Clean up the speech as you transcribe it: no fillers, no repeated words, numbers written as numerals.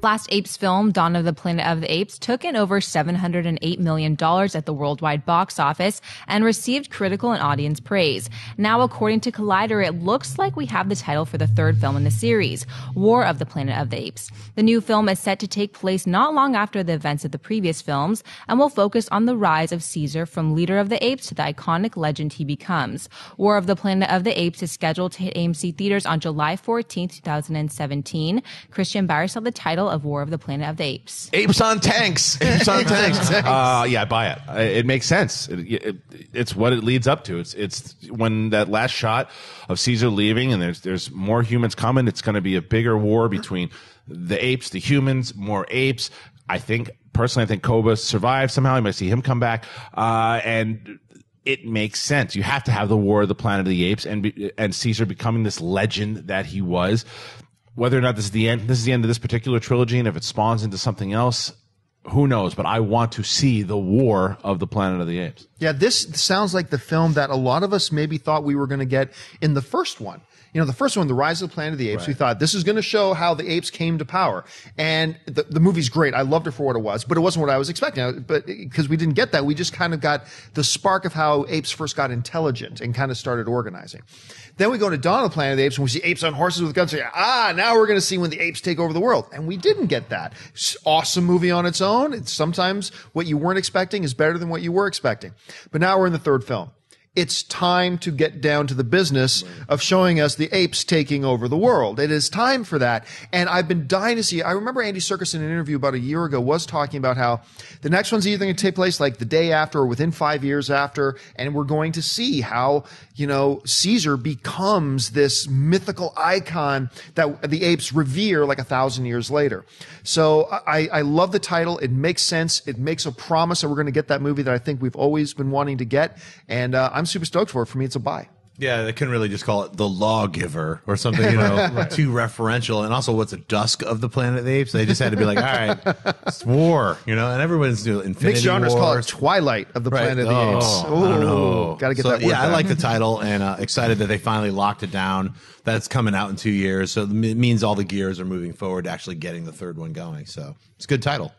Last Apes film, Dawn of the Planet of the Apes, took in over $708 million at the worldwide box office and received critical and audience praise. Now, according to Collider, it looks like we have the title for the third film in the series, War of the Planet of the Apes. The new film is set to take place not long after the events of the previous films and will focus on the rise of Caesar from leader of the apes to the iconic legend he becomes. War of the Planet of the Apes is scheduled to hit AMC Theatres on July 14, 2017. Christian Barr saw the title of War of the Planet of the Apes. Apes on tanks. Apes on tanks. Yeah, I buy it. It makes sense. It's what it leads up to. It's when that last shot of Caesar leaving and there's more humans coming. It's going to be a bigger war between the apes, the humans, more apes. Personally, I think Koba survived somehow. You might see him come back. And it makes sense. You have to have the War of the Planet of the Apes and Caesar becoming this legend that he was. Whether or not this is the end of this particular trilogy, and if it spawns into something else, who knows? But I want to see the War of the Planet of the Apes. Yeah, this sounds like the film that a lot of us maybe thought we were going to get in the first one. You know, the first one, The Rise of the Planet of the Apes, right. We thought this is going to show how the apes came to power. And the movie's great. I loved it for what it was, but it wasn't what I was expecting. But because we didn't get that, we just kind of got the spark of how apes first got intelligent and kind of started organizing. Then we go to Dawn of the Planet of the Apes and we see apes on horses with guns. Now we're going to see when the apes take over the world. And we didn't get that. Awesome movie on its own. It's sometimes what you weren't expecting is better than what you were expecting. But now we're in the third film. It's time to get down to the business of showing us the apes taking over the world. It is time for that. And I've been dying to see. I remember Andy Serkis in an interview about a year ago was talking about how the next one's either going to take place like the day after or within 5 years after. And we're going to see how, Caesar becomes this mythical icon that the apes revere like 1,000 years later. So I love the title. It makes sense. It makes a promise that we're going to get that movie that I think we've always been wanting to get. And I'm super stoked for it. For me, it's a buy. Yeah, they couldn't really just call it The Lawgiver or something, Right. too referential. And also, what's a Dusk of the Planet of the Apes? They just had to be like, all right, it's war, and everyone's doing Infinity Mixed genres Wars. call it Twilight of the Planet of the Apes. I don't know. Got to get that word Yeah, back. I like the title and excited that they finally locked it down. That's coming out in 2 years. So it means all the gears are moving forward to actually getting the third one going. So it's a good title.